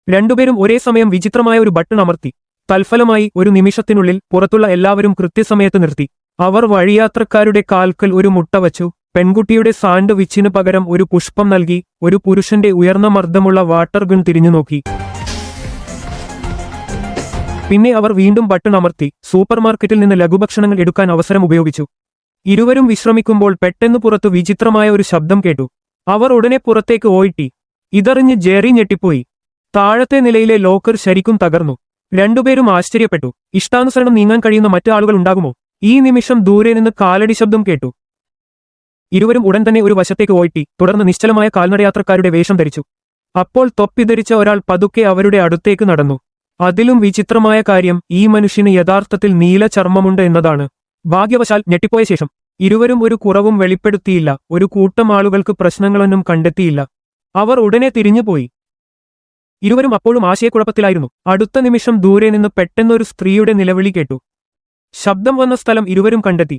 രണ്ടുപേരും ഒരേ സമയം വിചിത്രമായ ഒരു ബട്ടൺ അമർത്തി. തൽഫലമായി ഒരു നിമിഷത്തിനുള്ളിൽ പുറത്തുള്ള എല്ലാവരും കൃത്യസമയത്ത് നിർത്തി. അവർ വഴിയാത്രക്കാരുടെ കാൽക്കൽ ഒരു മുട്ട വച്ചു. പെൺകുട്ടിയുടെ സാൻഡ്വിച്ചിന് പകരം ഒരു പുഷ്പം നൽകി. ഒരു പുരുഷന്റെ ഉയർന്ന മർദ്ദമുള്ള വാട്ടർ ഗൺ തിരിഞ്ഞുനോക്കി. പിന്നെ അവർ വീണ്ടും ബട്ടൺ അമർത്തി. സൂപ്പർമാർക്കറ്റിൽ നിന്ന് ലഘുഭക്ഷണങ്ങൾ എടുക്കാൻ അവസരം ഉപയോഗിച്ചു. ഇരുവരും വിശ്രമിക്കുമ്പോൾ പെട്ടെന്ന് പുറത്തു വിചിത്രമായ ഒരു ശബ്ദം കേട്ടു. അവർ ഉടനെ പുറത്തേക്ക് ഓയിട്ടി. ഇതറിഞ്ഞ് ജെറി ഞെട്ടിപ്പോയി. താഴത്തെ നിലയിലെ ലോക്കർ ശരിക്കും തകർന്നു. രണ്ടുപേരും ആശ്ചര്യപ്പെട്ടു. ഇഷ്ടാനുസരണം നീങ്ങാൻ കഴിയുന്ന മറ്റു ആളുകൾ ഉണ്ടാകുമോ? ഈ നിമിഷം ദൂരെ നിന്ന് കാലടി ശബ്ദം കേട്ടു. ഇരുവരും ഉടൻ തന്നെ ഒരു വശത്തേക്ക് ഓയിട്ടി. തുടർന്ന് നിശ്ചലമായ കാൽനടയാത്രക്കാരുടെ വേഷം ധരിച്ചു. അപ്പോൾ തൊപ്പി ധരിച്ച ഒരാൾ പതുക്കെ അവരുടെ അടുത്തേക്ക് നടന്നു. അതിലും വിചിത്രമായ കാര്യം, ഈ മനുഷ്യന് യഥാർത്ഥത്തിൽ നീല ചർമ്മമുണ്ട് എന്നതാണ്. ഭാഗ്യവശാൽ ഞെട്ടിപ്പോയ ശേഷം ഇരുവരും ഒരു കുറവും വെളിപ്പെടുത്തിയില്ല. ഒരു കൂട്ടം ആളുകൾക്ക് പ്രശ്നങ്ങളൊന്നും കണ്ടെത്തിയില്ല. അവർ ഉടനെ തിരിഞ്ഞുപോയി. ഇരുവരും അപ്പോഴും ആശയക്കുഴപ്പത്തിലായിരുന്നു. അടുത്ത നിമിഷം ദൂരെ നിന്ന് പെട്ടെന്നൊരു സ്ത്രീയുടെ നിലവിളി കേട്ടു. ശബ്ദം വന്ന സ്ഥലം ഇരുവരും കണ്ടെത്തി.